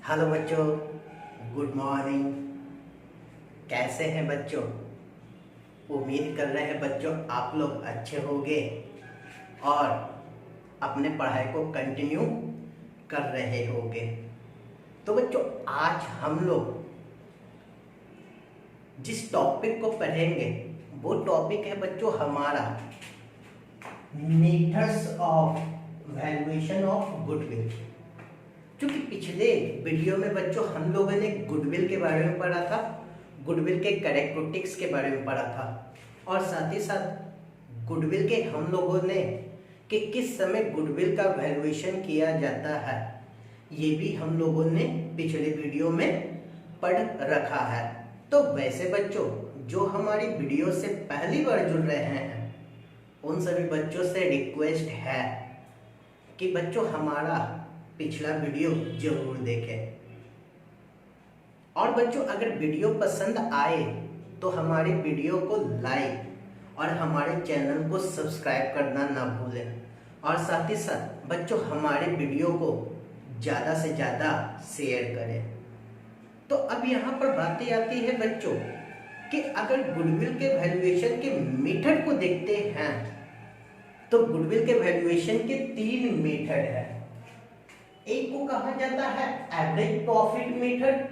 Hello बच्चों, good morning. कैसे हैं बच्चों? उम्मीद कर रहे हैं बच्चों आप लोग अच्छे होंगे और अपने पढ़ाई को कंटिन्यू कर रहे होंगे। तो बच्चों, आज हम लोग जिस टॉपिक को पढ़ेंगे वो टॉपिक है बच्चों हमारा methods of valuation of goodwill. क्योंकि पिछले वीडियो में बच्चों हम लोगों ने गुडविल के बारे में पढ़ा था, गुडविल के कैरेक्टरिस्टिक्स के बारे में पढ़ा था और साथ ही साथ गुडविल के हम लोगों ने कि किस समय गुडविल का वैल्यूएशन किया जाता है ये भी हम लोगों ने पिछले वीडियो में पढ़ रखा है। तो वैसे बच्चों जो हमारी वीडियो से पहली बार जुड़ रहे हैं उन सभी बच्चों से रिक्वेस्ट है कि बच्चों हमारा पिछला वीडियो जरूर देखें और बच्चों अगर वीडियो पसंद आए तो हमारे वीडियो को लाइक और हमारे चैनल को सब्सक्राइब करना ना भूलें और साथ ही साथ बच्चों हमारे वीडियो को ज़्यादा से ज़्यादा शेयर करें। तो अब यहाँ पर बातें आती है बच्चों कि अगर गुडविल के वैल्यूएशन के मेथड को देखते हैं तो गुडविल के वैल्यूएशन के 3 मेथड है। एक को कहा जाता है एवरेज प्रॉफिट मेथड,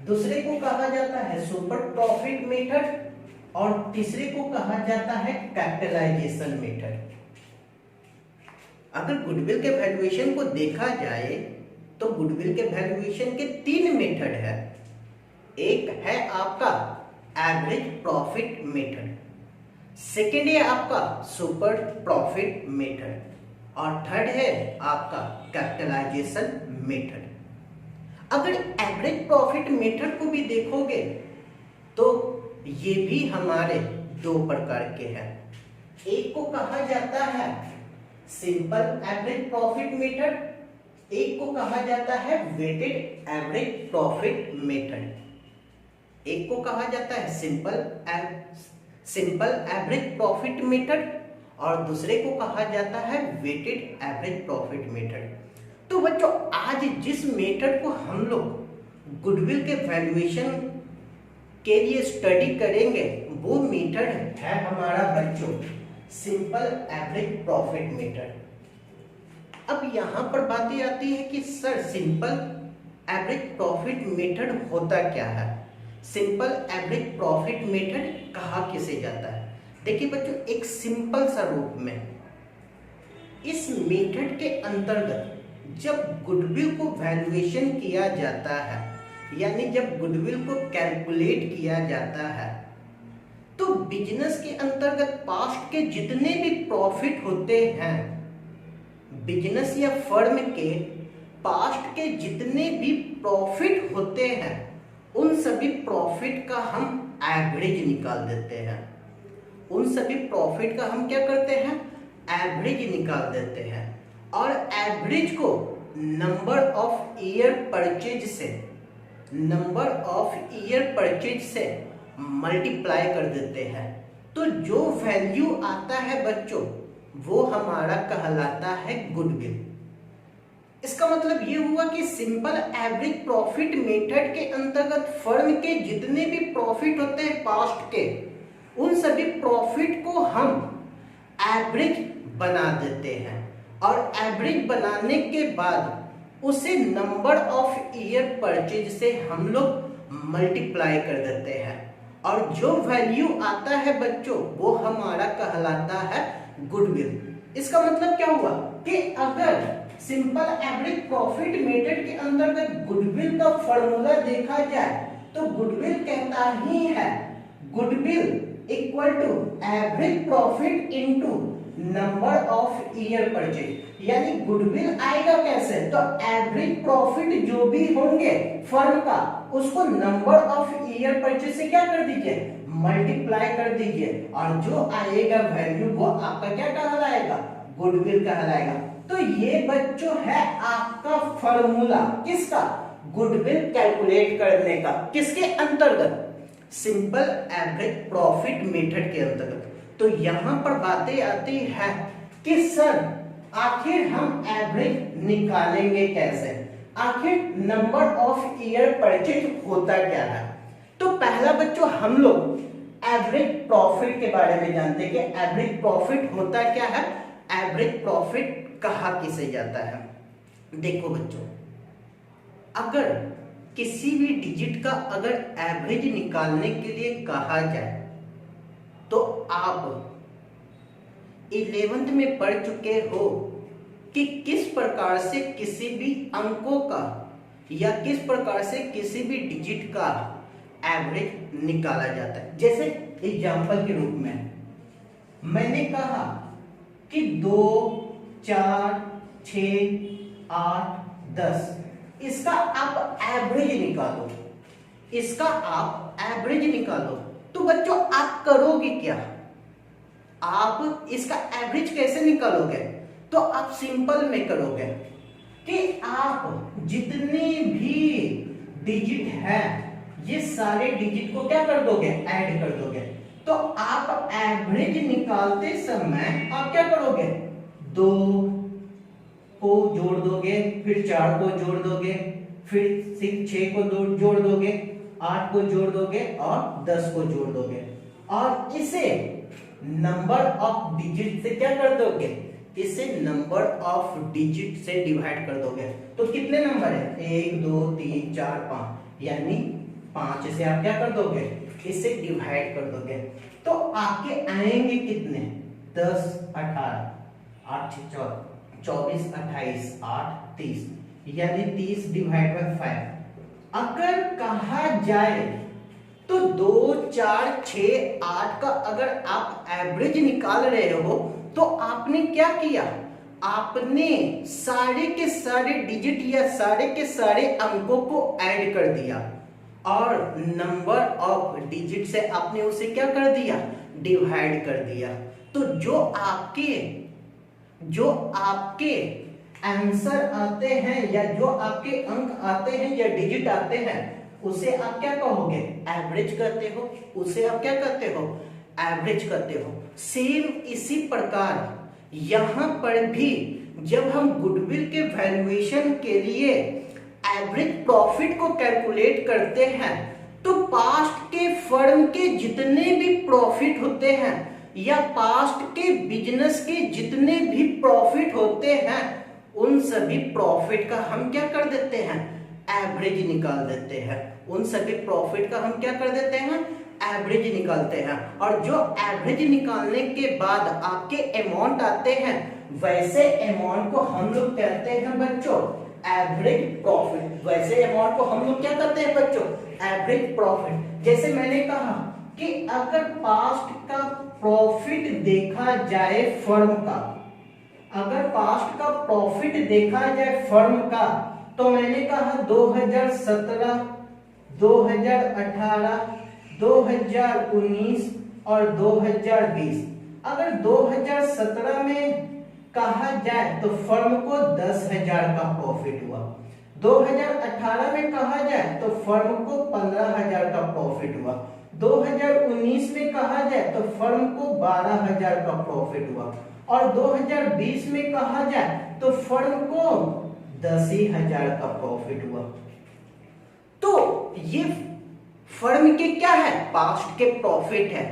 दूसरे को कहा जाता है सुपर प्रॉफिट मेथड और तीसरे को कहा जाता है कैपिटलाइजेशन मेथड। अगर गुडविल के वैल्यूएशन को देखा जाए तो गुडविल के वैल्यूएशन के 3 मेथड है। एक है आपका एवरेज प्रॉफिट मेथड, सेकेंड है आपका सुपर प्रॉफिट मेथड और थर्ड है आपका कैपिटलाइजेशन मेथड। अगर एवरेज प्रॉफिट मेथड को भी देखोगे तो ये भी हमारे 2 प्रकार के हैं। एक को कहा जाता है सिंपल एवरेज प्रॉफिट मेथड, एक को कहा जाता है वेटेड एवरेज प्रॉफिट मेथड। एक को कहा जाता है सिंपल एवरेज प्रॉफिट मेथड और दूसरे को कहा जाता है वेटेड एवरेज प्रॉफिट मेथड। तो बच्चों आज जिस मेथड को हम लोग गुडविल के वैल्यूएशन के लिए स्टडी करेंगे वो मेथड है हमारा बच्चों सिंपल एवरेज प्रॉफिट मेथड। अब यहाँ पर बातें आती है कि sir simple average profit method होता क्या है, सिंपल एवरेज प्रॉफिट मेथड कहा किसे जाता है। देखिए बच्चों एक सिंपल सा रूप में इस मेथड के अंतर्गत जब गुडविल को वैल्यूएशन किया जाता है यानी जब गुडविल को कैलकुलेट किया जाता है तो बिजनेस के अंतर्गत पास्ट के जितने भी प्रॉफिट होते हैं, बिजनेस या फर्म के पास्ट के जितने भी प्रॉफिट होते हैं उन सभी प्रॉफिट का हम एवरेज निकाल देते हैं। उन सभी प्रॉफिट का हम क्या करते हैं, एवरेज निकाल देते हैं और एवरेज को नंबर ऑफ ईयर परचेज से मल्टीप्लाई कर देते हैं। तो जो वैल्यू आता है बच्चों वो हमारा कहलाता है गुडविल। इसका मतलब ये हुआ कि सिंपल एवरेज प्रॉफिट मेथड के अंतर्गत फर्म के जितने भी प्रॉफिट होते हैं पास्ट के उन सभी प्रॉफिट को हम एवरेज बना देते हैं और एवरेज बनाने के बाद उसे नंबर ऑफ ईयर परचेज से हम लोग मल्टीप्लाई कर देते हैं और जो वैल्यू आता है बच्चों वो हमारा कहलाता है गुडविल। इसका मतलब क्या हुआ कि अगर सिंपल एवरेज प्रॉफिट मेथड के अंतर्गत गुडविल का फॉर्मूला देखा जाए तो गुडविल कहता ही है goodwill equal to average profit into number of year purchase. यानी गुडविल आएगा कैसे, तो एवरेज प्रॉफिट जो भी होंगे फर्म का उसको नंबर ऑफ ईयर परचेज से क्या कर दीजिए, मल्टीप्लाई कर दीजिए और जो आएगा वैल्यू वो आपका क्या कहलाएगा, गुडविल कहलाएगा। तो ये बच्चों है आपका फॉर्मूला किसका, गुडविल कैलकुलेट करने का। किसके अंतर्गत, सिंपल एवरेज प्रॉफिट मेथड के अंतर्गत। तो यहां पर बातें आती है कि सर आखिर हम एवरेज निकालेंगे कैसे। आखिर नंबर ऑफ ईयर परचेज होता क्या है? तो पहला बच्चों हम लोग एवरेज प्रॉफिट के बारे में जानते हैं कि एवरेज प्रॉफिट होता क्या है, एवरेज प्रॉफिट कहा किसे जाता है। देखो बच्चों, अगर किसी भी डिजिट का अगर एवरेज निकालने के लिए कहा जाए तो आप 11th में पढ़ चुके हो कि किस प्रकार से किसी भी अंकों का या किस प्रकार से किसी भी डिजिट का एवरेज निकाला जाता है। जैसे एग्जांपल के रूप में मैंने कहा कि 2, 4, 6, 8, 10 इसका आप एवरेज निकालो, इसका आप एवरेज निकालो। तो बच्चों आप करोगे क्या, आप इसका एवरेज कैसे निकालोगे? तो आप सिंपल में करोगे कि आप जितने भी डिजिट है ये सारे डिजिट को क्या कर दोगे, ऐड कर दोगे। तो आप एवरेज निकालते समय आप क्या करोगे, 2 को जोड़ दोगे, फिर 4 को जोड़ दोगे, फिर 6 को जोड़ दोगे, 8 को जोड़ दोगे और 10 को जोड़ दोगे और इसे नंबर ऑफ डिजिट से क्या कर दोगे, इसे नंबर ऑफ डिजिट से डिवाइड कर दोगे। तो कितने नंबर है, 1, 2, 3, 4, 5, यानी 5 से आप क्या कर दोगे, इसे डिवाइड कर दोगे। तो आपके आएंगे कितने, 10, 18, 8, 24, 28, 8, 30, यानी 30 डिवाइड बाय 5। अगर कहा जाए तो 2, 4, 6, 8 का अगर आप एवरेज निकाल रहे हो तो आपने क्या किया, आपने सारे के सारे डिजिट या सारे के सारे अंकों को ऐड कर दिया और नंबर ऑफ डिजिट से आपने उसे क्या कर दिया, डिवाइड कर दिया। तो जो आपके आंसर आते हैं या जो आपके अंक आते हैं या डिजिट आते हैं उसे आप क्या कहोगे, एवरेज कहते हो, उसे आप क्या कहते हो, एवरेज कहते हो। सेम इसी प्रकार यहां पर भी जब हम गुडविल के वैल्यूएशन के लिए एवरेज प्रॉफिट को कैलकुलेट करते हैं तो पास्ट के फर्म के जितने भी प्रॉफिट होते हैं या पास्ट के बिजनेस के जितने भी प्रॉफिट होते हैं उन सभी प्रॉफिट का हम क्या कर देते हैं, एवरेज निकाल देते हैं। उन सभी प्रॉफिट का हम क्या कर देते हैं, एवरेज निकालते हैं। और जो एवरेज निकालने के बाद आपके अमाउंट आते हैं वैसे अमाउंट को हम लोग कहते हैं बच्चों एवरेज प्रॉफिट। वैसे अमाउंट को हम लोग क्या कहते हैं बच्चों, एवरेज प्रॉफिट। जैसे मैंने कहा कि अगर पास्ट का प्रॉफिट देखा जाए फर्म का, अगर पास्ट का प्रॉफिट देखा जाए फर्म का तो मैंने कहा 2017, 2018, 2019 और 2020। अगर 2017 में कहा जाए तो फर्म को 10,000 का प्रॉफिट हुआ, 2018 में कहा जाए तो फर्म को 15,000 का प्रॉफिट हुआ, 2019 में कहा जाए तो फर्म को 12,000 का प्रॉफिट हुआ और 2020 में कहा जाए तो फर्म को 10,000 का प्रॉफिट हुआ। तो ये फर्म के क्या है, पास्ट के प्रॉफिट है।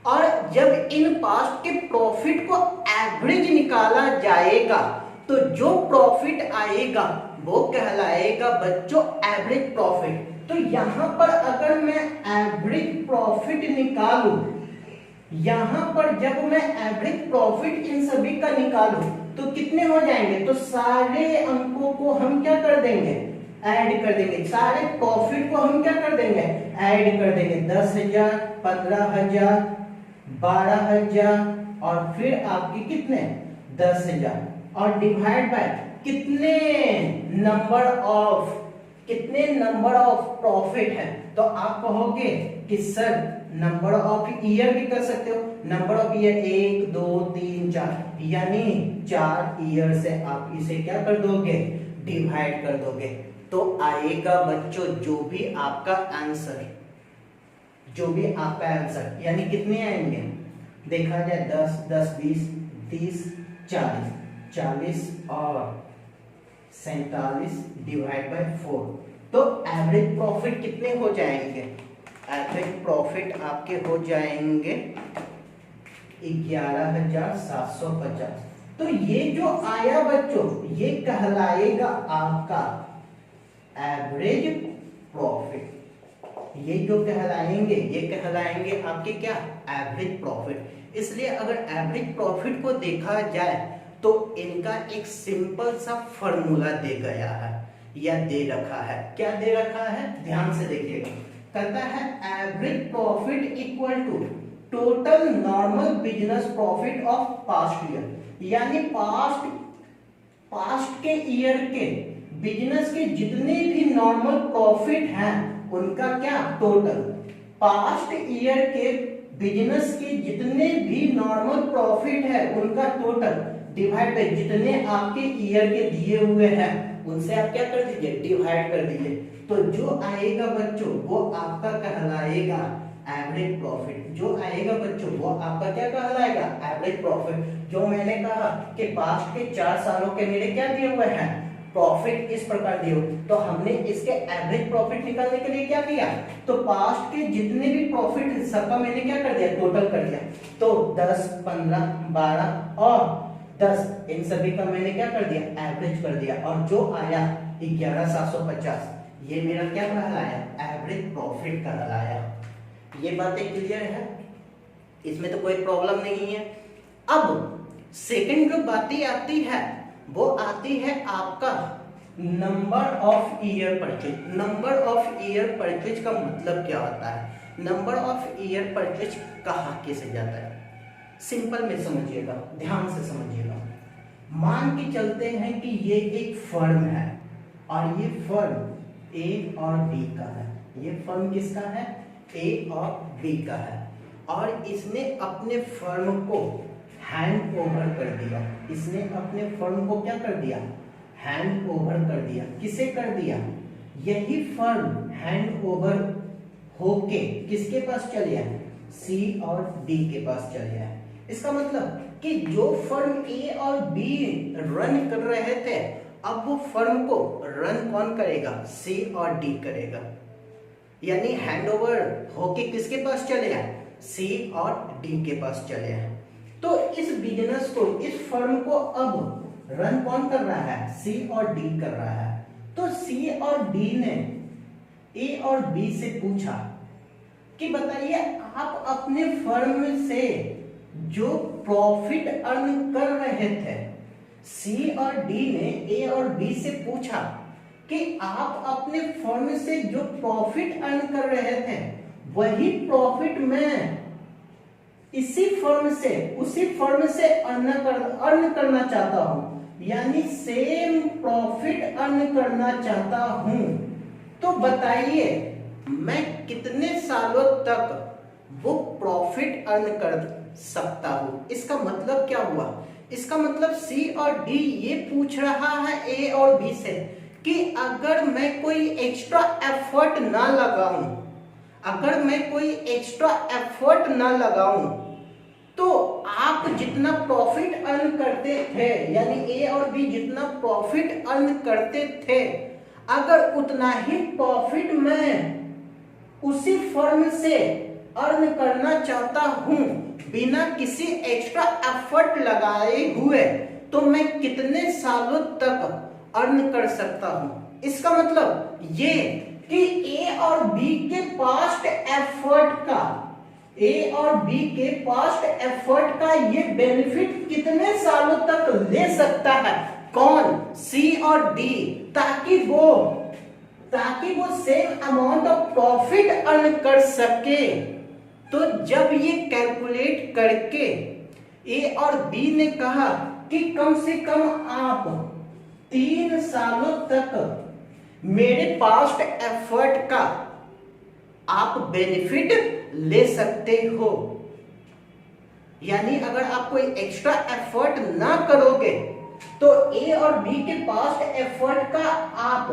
और जब इन पास्ट के प्रॉफिट को एवरेज निकाला जाएगा तो जो प्रॉफिट आएगा वो कहलाएगा बच्चों एवरेज प्रॉफिट। तो यहां पर अगर मैं एवरेज प्रॉफिट निकालूं, यहां पर जब मैं एवरेज प्रॉफिट इन सभी का निकालूं तो कितने हो जाएंगे, तो सारे अंकों को हम क्या कर देंगे, ऐड कर देंगे। सारे प्रॉफिट को हम क्या कर देंगे, ऐड कर देंगे। 10,000, 15,000, 12,000 और फिर आपकी कितने 10,000 और डिवाइड बाय कितने नंबर ऑफ प्रॉफिट है। तो आप कहोगे कि सर नंबर ऑफ ईयर भी कर सकते हो, नंबर ऑफ ईयर 1, 2, 3, 4 यानी 4 ईयर से आप इसे क्या कर दोगे, डिवाइड कर दोगे। तो आएगा बच्चों जो भी आपका आंसर यानी कितने आएंगे, देखा जाए 10, 10, 20, 30, 40 और 47 डिवाइड बाय 4, तो एवरेज प्रॉफिट कितने हो जाएंगे? एवरेज प्रॉफिट आपके हो जाएंगे 11,750। तो ये जो आया बच्चों, ये कहलाएगा आपका एवरेज प्रॉफिट। ये जो कहलाएंगे, ये कहलाएंगे आपके क्या? Average profit. इसलिए अगर एवरेज प्रॉफिट को देखा जाए तो इनका एक सिंपल सा फॉर्मूला दे गया है या दे रखा है। क्या दे रखा है? ध्यान से देखिएगा। कहता है average profit equal to total normal business profit of past year, यानी पास्ट के ईयर के बिजनेस के जितने भी नॉर्मल प्रॉफिट हैं उनका क्या? टोटल। पास्ट ईयर के बिजनेस के जितने भी नॉर्मल प्रॉफिट है उनका टोटल डिवाइड बाय जितने आपके ईयर के दिए हुए हैं उनसे आप क्या कर दीजिए? डिवाइड कर दीजिए। तो जो आएगा बच्चों वो आपका कहलाएगा एवरेज प्रॉफिट। जो आएगा बच्चों वो आपका क्या कहलाएगा? Average profit. जो मैंने कहा कि पास्ट के 4 सालों के मेरे क्या दिए हुए हैं? प्रॉफिट इस प्रकार दिए हुए, तो हमने इसके एवरेज प्रॉफिट निकालने के लिए क्या किया? तो पास्ट के जितने भी प्रॉफिट सबका मैंने क्या कर दिया? टोटल कर दिया। तो 10, 15, 12 और 10 इन सभी का मैंने क्या कर दिया? एवरेज कर दिया। और जो आया 11,750 ये मेरा क्या कहलाया? एवरेज प्रॉफिट कहलाया। ये बातें क्लियर है? इसमें तो कोई प्रॉब्लम नहीं है। अब सेकंड जो बातें आती है वो आती है आपका number of year purchase. Number of year purchase का मतलब क्या होता है? नंबर ऑफ ईयर परचेज कहाँ कैसे जाता है? सिंपल में समझिएगा, ध्यान से समझिएगा। मान के चलते हैं कि ये एक फर्म है और ये फर्म ए और बी का है। ये फर्म किसका है? ए और बी का है। और इसने अपने फर्म को हैंड ओवर कर दिया। इसने अपने फर्म को क्या कर दिया? हैंड ओवर कर दिया। किसे कर दिया? यही फर्म हैंड ओवर होके किसके पास चले आए? सी और डी के पास चले आए। इसका मतलब कि जो फर्म ए और बी रन कर रहे थे अब वो फर्म को रन कौन करेगा? सी और डी करेगा। यानी हैंडओवर होके किसके पास चले आए? सी और डी के पास चले आए। तो इस बिजनेस को, इस फर्म को अब रन कौन कर रहा है? सी और डी कर रहा है। तो सी और डी ने ए और बी से पूछा कि बताइए आप अपने फर्म से जो प्रॉफिट अर्न कर रहे थे, सी और डी ने ए और बी से पूछा कि आप अपने फर्म से जो प्रॉफिट अर्न कर रहे थे वही प्रॉफिट मैं उसी फर्म से अर्न करना चाहता हूं, यानी सेम प्रॉफिट अर्न करना चाहता हूं। तो बताइए मैं कितने सालों तक वो प्रॉफिट अर्न कर सकता हूं? इसका मतलब क्या हुआ? इसका मतलब सी और डी ये पूछ रहा है ए और बी से कि अगर मैं कोई एक्स्ट्रा एफर्ट ना लगाऊं, तो आप जितना प्रॉफिट अर्न करते थे, यानी ए और बी जितना प्रॉफिट अर्न करते थे, अगर उतना ही प्रॉफिट मैं उसी फर्म से अर्न करना चाहता हूं बिना किसी एक्स्ट्रा एफर्ट लगाए हुए, तो मैं कितने सालों तक अर्न कर सकता हूं? इसका मतलब ये कि ए और बी के पास्ट एफर्ट का ये बेनिफिट कितने सालों तक ले सकता है? कौन? सी और डी, ताकि वो same amount of profit earn कर सके। तो जब ये कैलकुलेट करके ए और बी ने कहा कि कम से कम आप 3 सालों तक मेरे पास्ट एफर्ट का आप बेनिफिट ले सकते हो, यानी अगर आप कोई एक्स्ट्रा एफर्ट ना करोगे तो ए और बी के पास्ट एफर्ट का आप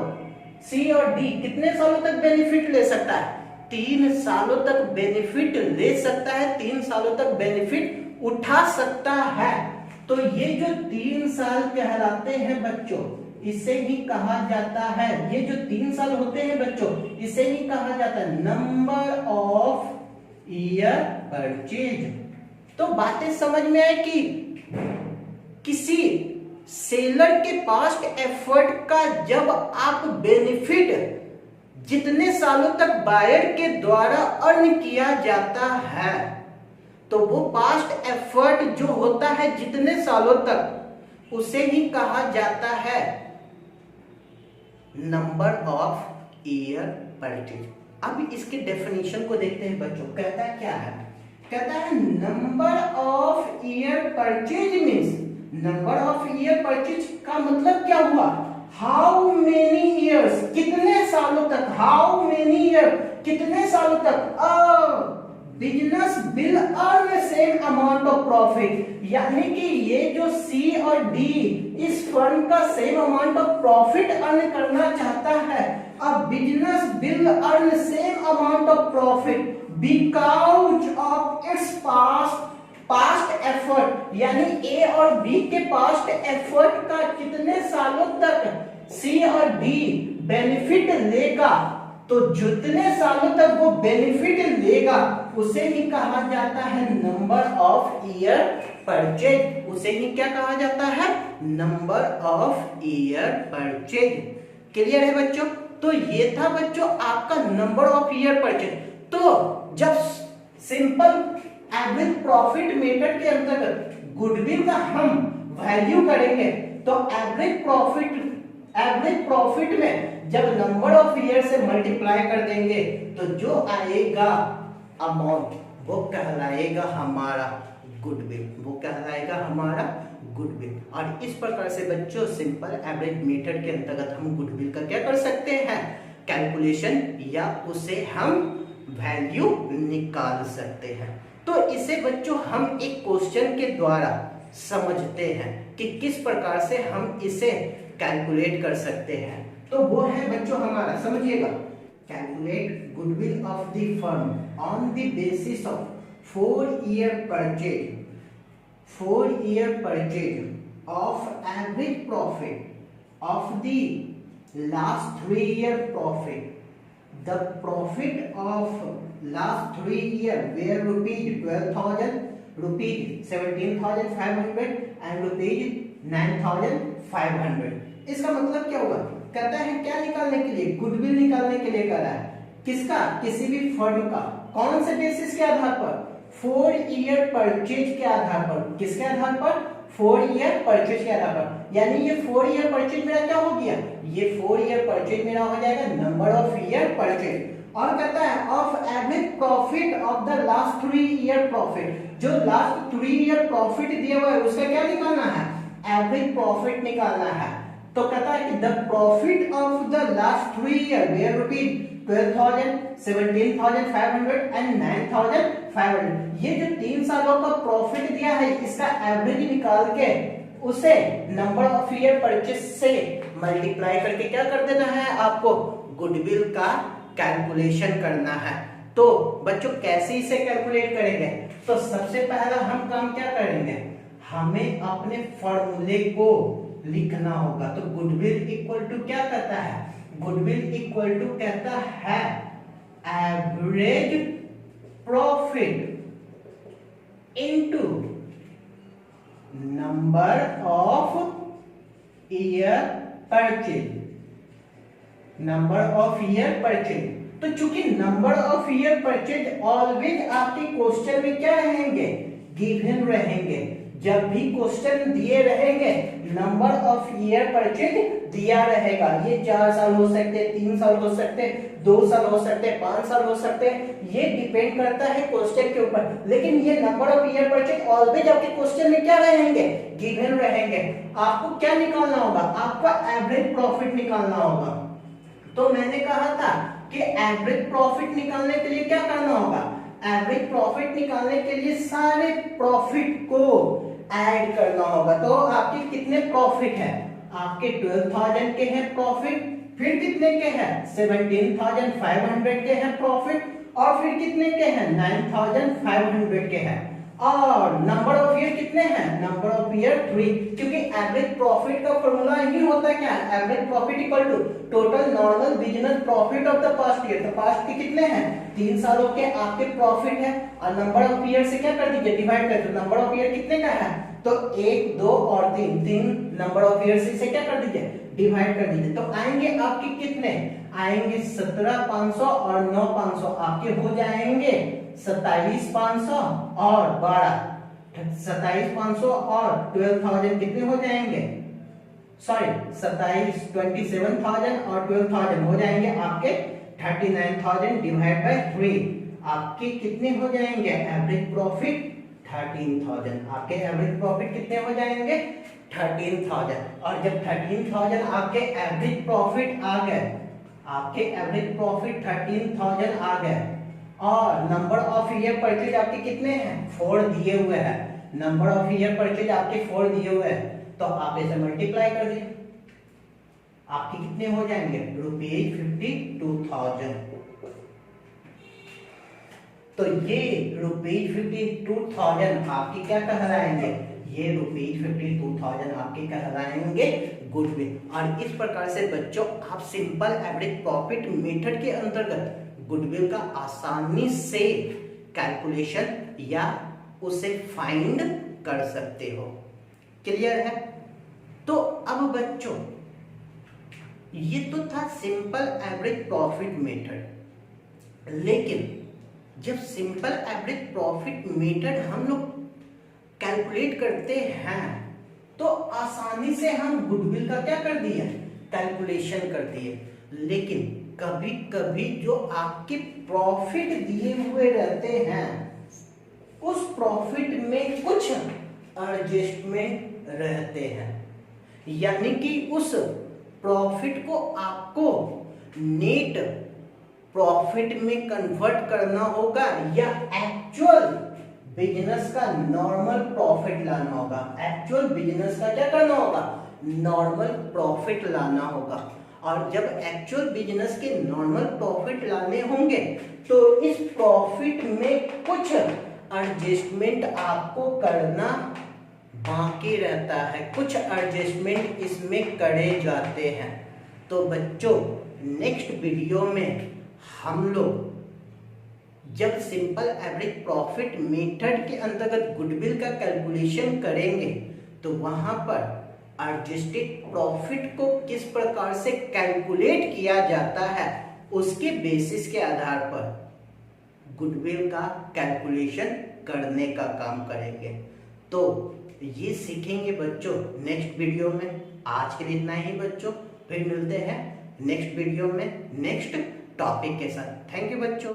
सी और डी कितने सालों तक बेनिफिट ले सकता है? 3 सालों तक बेनिफिट ले सकता है, 3 सालों तक बेनिफिट उठा सकता है। तो ये जो 3 साल कहलाते हैं बच्चों, इसे ही कहा जाता है, ये जो 3 साल होते हैं बच्चों, इसे ही कहा जाता है नंबर ऑफ ईयर परचेज। तो बातें समझ में आए कि किसी सेलर के पास्ट एफर्ट का जब आप बेनिफिट जितने सालों तक बायर के द्वारा अर्न किया जाता है, तो वो पास्ट एफर्ट जो होता है जितने सालों तक, उसे ही कहा जाता है नंबर ऑफ ईयर परचेज। अब इसके डेफिनेशन को देखते हैं बच्चों। कहता है क्या है? कहता है number of year purchase means, number of year purchase का मतलब क्या हुआ? हाउ मेनी ईयर्स, कितने सालों तक, हाउ मेनी ईयर, कितने सालों तक business will earn same amount of profit, यानी कि ये जो सी और डी इस फर्म का same amount of profit earn करना चाहता है। अब business will earn same amount of profit because of its past effort, यानी ए और बी के पास्ट एफर्ट का कितने सालों तक सी और डी बेनिफिट लेगा, तो जितने सालों तक वो बेनिफिट लेगा उसे ही कहा जाता है नंबर ऑफ ईयर परचेज। उसे ही क्या कहा जाता है? Number of year purchase. Clear है बच्चों? तो ये था बच्चों आपका नंबर ऑफ ईयर परचेज। तो जब सिंपल एवरेज प्रॉफिट मेथड के अंतर्गत गुडविल का हम वैल्यू करेंगे, तो एवरेज प्रॉफिट में जब नंबर ऑफ ईयर से मल्टीप्लाई कर देंगे तो जो आएगा अमाउंट वो कहलाएगा हमारा गुडविल, वो कहलाएगा हमारा गुडविल। और इस प्रकार से बच्चों सिंपल एवरेज मेथड के अंतर्गत हम गुडविल का क्या कर सकते हैं? कैलकुलेशन, या उसे हम वैल्यू निकाल सकते हैं। तो इसे बच्चों हम एक क्वेश्चन के द्वारा समझते हैं कि किस प्रकार से हम इसे कैलकुलेट कर सकते हैं। तो वो है बच्चों हमारा, समझिएगा, calculate goodwill of the firm on the basis of 4 year purchase of average profit of the last 3 year profit. The profit of last 3 years were rupees 12,000, rupees 17,500 and rupees 9,500। इसका मतलब क्या हुआ? कहता है क्या निकालने के लिए? गुडविल निकालने के लिए कह रहा है। किसका? किसी भी फर्म का। कौन से बेसिस के आधार पर? 4 ईयर परचेज के आधार पर। किसके आधार पर? 4 ईयर परचेज के आधार पर। यानी ये 4 ईयर परचेज मेरा क्या हो गया? ये 4 ईयर परचेज मेरा हो जाएगा नंबर ऑफ ईयर परचेज। और कहता है of average profit of the last 3 year profit. जो लास्ट 3 ईयर प्रॉफिट दिया हुआ है उसका क्या निकालना है? एवरेज प्रॉफिट निकालना है। तो कहता है कि the profit of the last 3 year were rupees 12,000, 17,500 and 9,500। ये जो 3 सालों का प्रॉफिट दिया है इसका एवरेज निकाल के उसे नंबर ऑफ ईयर परचेज से मल्टीप्लाई करके क्या कर देना है? आपको गुडविल का कैलकुलेशन करना है। तो बच्चों कैसे इसे कैलकुलेट करेंगे? तो सबसे पहला हम काम क्या करेंगे? हमें अपने फॉर्मूले को लिखना होगा। तो गुडविल इक्वल टू क्या कहता है? गुडविल इक्वल टू कहता है average profit into number of year purchase. Number of year purchase. तो चूंकि number of year purchase always आपके क्वेश्चन में क्या रहेंगे? गिवन रहेंगे। जब भी क्वेश्चन दिए रहेंगे नंबर ऑफ ईयर परचेज दिया रहेगा। ये 4 साल हो सकते हैं, 3 साल हो सकते हैं, 2 साल हो सकते हैं, 5 साल हो सकते हैं, ये डिपेंड करता है क्वेश्चन के ऊपर। लेकिन ये number of year purchase always आपके क्वेश्चन में क्या रहेंगे? गिवन रहेंगे। आपको क्या निकालना होगा? आपका एवरेज प्रॉफिट निकालना होगा। तो मैंने कहा था कि एवरेज प्रॉफिट निकालने के लिए क्या करना होगा? एवरेज प्रॉफिट निकालने के लिए सारे प्रॉफिट को ऐड करना होगा। तो आपके कितने प्रॉफिट है? आपके 12,000 के हैं प्रॉफिट, फिर कितने के हैं? 17,500 के हैं प्रॉफिट, और फिर कितने के हैं? 9,500 के हैं। और नंबर ऑफ ईयर कितने हैं, नंबर ऑफ ईयर 3, क्योंकि एवरेज प्रॉफिट का फॉर्मूला ही होता है क्या, average profit equal to total normal business profit of the past year. तो पास्ट के कितने हैं, 3 सालों के आपके प्रॉफिट है, और नंबर ऑफ ईयर से क्या कर दीजिए, डिवाइड कर दो। नंबर ऑफ ईयर कितने का है, तो 1, 2 और 3 नंबर ऑफ ईयर से क्या कर दीजिए, डिवाइड कर दीजिए। तो आएंगे आपके कितने, आएंगे 17,500 और 9,500, आपके हो जाएंगे 27,500 और 12, 27,500 और 12,000 कितने हो जाएंगे, सॉरी 27,000 और 12,000 हो जाएंगे आपके 39,000 डिवाइड बाय 3, आपके कितने हो जाएंगे, एवरेज प्रॉफिट 13,000, आपके एवरेज प्रॉफिट कितने हो जाएंगे 13,000। और जब 13,000 आपके एवरेज प्रॉफिट आ गए, आपके एवरेज प्रॉफिट 13,000 आ गए, और नंबर ऑफ ईयर परचेज आपके कितने हैं, 4 दिए हुए हैं, नंबर ऑफ ईयर परचेज आपके 4 दिए हुए हैं, तो आप इसे मल्टीप्लाई कर दीजिए, आपके कितने हो जाएंगे, ₹52,000। तो ये ₹52,000 आपके क्या कहलाएंगे, ये ₹52,000 आपके कहलाएंगे गुडविल। और इस प्रकार से बच्चों आप सिंपल एवरेज प्रॉफिट मेथड के अंतर्गत गुडविल का आसानी से कैलकुलेशन या उसे फाइंड कर सकते हो। क्लियर है? तो अब बच्चों ये तो था सिंपल एवरेज प्रॉफिट मेथड, लेकिन जब सिंपल एवरेज प्रॉफिट मेथड हम लोग कैलकुलेट करते हैं तो आसानी से हम गुडविल का क्या कर दिए, कैलकुलेशन कर दिए। लेकिन कभी कभी जो आपके प्रॉफिट दिए हुए रहते हैं उस प्रॉफिट में कुछ एडजस्टमेंट रहते हैं, यानी कि उस प्रॉफिट को आपको नेट प्रॉफिट में कन्वर्ट करना होगा या एक्चुअल बिजनेस का नॉर्मल प्रॉफिट लाना होगा। एक्चुअल बिजनेस का क्या करना होगा, नॉर्मल प्रॉफिट लाना होगा। और जब एक्चुअल बिजनेस के नॉर्मल प्रॉफिट लाने होंगे तो इस प्रॉफिट में कुछ एडजस्टमेंट आपको करना बाकी रहता है, कुछ एडजस्टमेंट इसमें करे जाते हैं। तो बच्चों नेक्स्ट वीडियो में हम लोग जब सिंपल एवरेज प्रॉफिट मेथड के अंतर्गत गुडविल का कैलकुलेशन करेंगे तो वहां पर एडजस्टेड प्रॉफिट को किस प्रकार से कैलकुलेट किया जाता है उसके बेसिस के आधार पर गुडविल का कैलकुलेशन करने का काम करेंगे। तो ये सीखेंगे बच्चों नेक्स्ट वीडियो में। आज के लिए इतना ही बच्चों, फिर मिलते हैं नेक्स्ट वीडियो में नेक्स्ट टॉपिक के साथ। थैंक यू बच्चों।